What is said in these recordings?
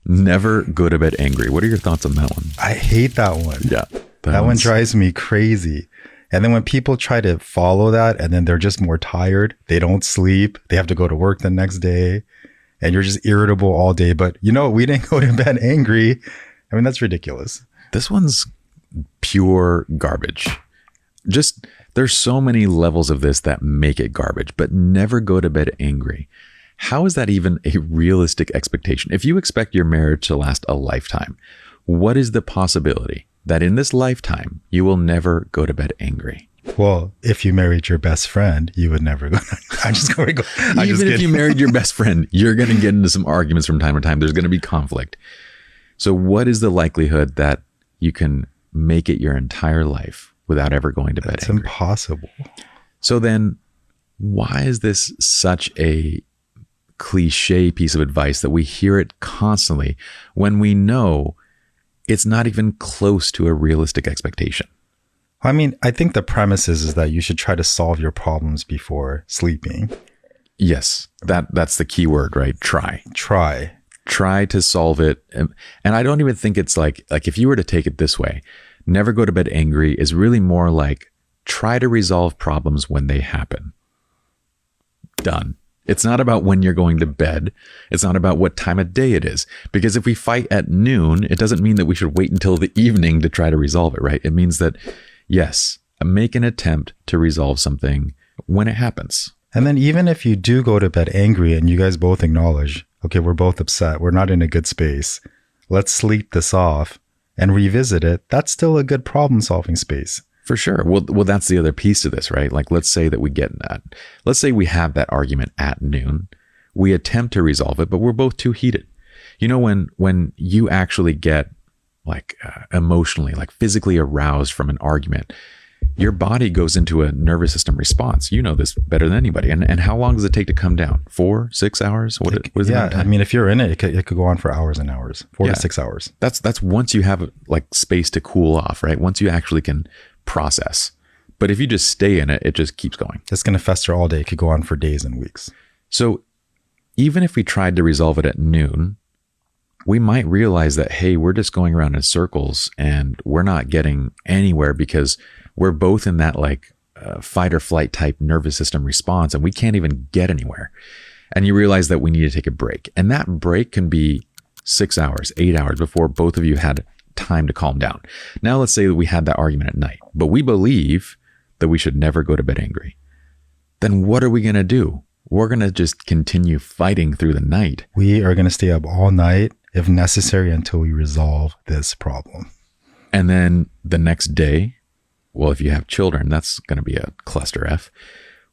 Never go to bed angry. What are your thoughts on that one? I hate that one. Yeah. That one drives me crazy. And then when people try to follow that and then they're just more tired, they don't sleep, they have to go to work the next day, and you're just irritable all day. But we didn't go to bed angry. I mean, that's ridiculous. This one's pure garbage. Just there's so many levels of this that make it garbage, but never go to bed angry. How is that even a realistic expectation? If you expect your marriage to last a lifetime, what is the possibility that in this lifetime you will never go to bed angry? Well, if you married your best friend, you would never go. I'm just going to go. Even if you married your best friend, you're going to get into some arguments from time to time. There's going to be conflict. So what is the likelihood that you can make it your entire life without ever going to bed angry? It's impossible. So then why is this such a cliche piece of advice that we hear it constantly when we know it's not even close to a realistic expectation? I mean, I think the premise is that you should try to solve your problems before sleeping. Yes, that's the key word, right? Try to solve it. And I don't even think it's like if you were to take it this way, never go to bed angry is really more like try to resolve problems when they happen. Done. It's not about when you're going to bed. It's not about what time of day it is. Because if we fight at noon, it doesn't mean that we should wait until the evening to try to resolve it, right? It means that, yes, make an attempt to resolve something when it happens. And then even if you do go to bed angry and you guys both acknowledge, okay, we're both upset, we're not in a good space, let's sleep this off and revisit it, that's still a good problem solving space. For sure. Well, that's the other piece to this, right? Like, let's say that we get that. Let's say we have that argument at noon. We attempt to resolve it, but we're both too heated. When you actually get emotionally, physically aroused from an argument, your body goes into a nervous system response. You know this better than anybody. And how long does it take to come down? 4, 6 hours? What is it? Yeah, I mean, if you're in it, it could go on for hours and hours, 4 to 6 hours. That's once you have space to cool off, right? Once you actually can process. But if you just stay in it, it just keeps going. It's going to fester all day. It could go on for days and weeks. So even if we tried to resolve it at noon, we might realize that, hey, we're just going around in circles and we're not getting anywhere because we're both in that fight or flight type nervous system response and we can't even get anywhere. And you realize that we need to take a break. And that break can be 6 hours, 8 hours before both of you had time to calm down. Now, let's say that we had that argument at night, but we believe that we should never go to bed angry. Then what are we going to do? We're going to just continue fighting through the night. We are going to stay up all night if necessary until we resolve this problem. And then the next day, well, if you have children, that's going to be a cluster F.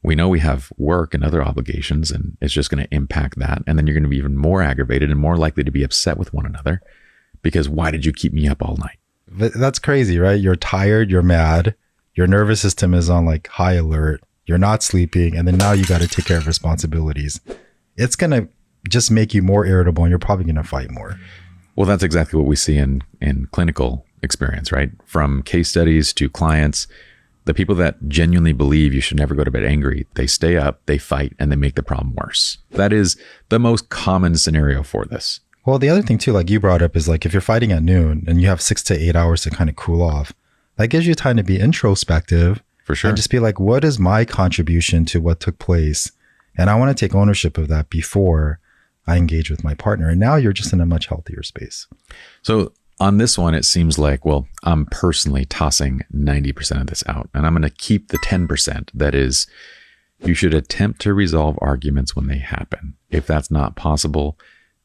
We know we have work and other obligations, and it's just going to impact that. And then you're going to be even more aggravated and more likely to be upset with one another because why did you keep me up all night? That's crazy, right? You're tired, you're mad, your nervous system is on high alert, you're not sleeping, and then now you got to take care of responsibilities. It's going to just make you more irritable and you're probably going to fight more. Well, that's exactly what we see in clinical experience, right? From case studies to clients, the people that genuinely believe you should never go to bed angry, they stay up, they fight, and they make the problem worse. That is the most common scenario for this. Well, the other thing too, you brought up, is if you're fighting at noon and you have 6 to 8 hours to kind of cool off, that gives you time to be introspective. For sure. And just be what is my contribution to what took place? And I want to take ownership of that before I engage with my partner. And now you're just in a much healthier space. So on this one, it seems I'm personally tossing 90% of this out. And I'm going to keep the 10%. That is, you should attempt to resolve arguments when they happen. If that's not possible,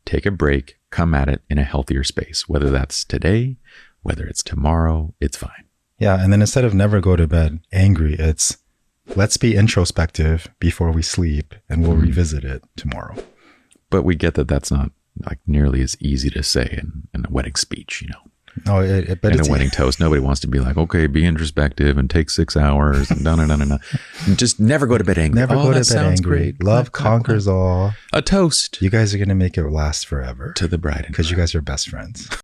take a break, come at it in a healthier space. Whether that's today, whether it's tomorrow, it's fine. Yeah. And then instead of never go to bed angry, it's let's be introspective before we sleep and we'll revisit it tomorrow. But we get that that's not nearly as easy to say in a wedding speech, No, but in a wedding toast. Nobody wants to be okay, be introspective and take 6 hours and no. Just never go to bed angry. Never go to bed angry. Great. Love conquers all. A toast. You guys are going to make it last forever. To the bride and because you guys are best friends.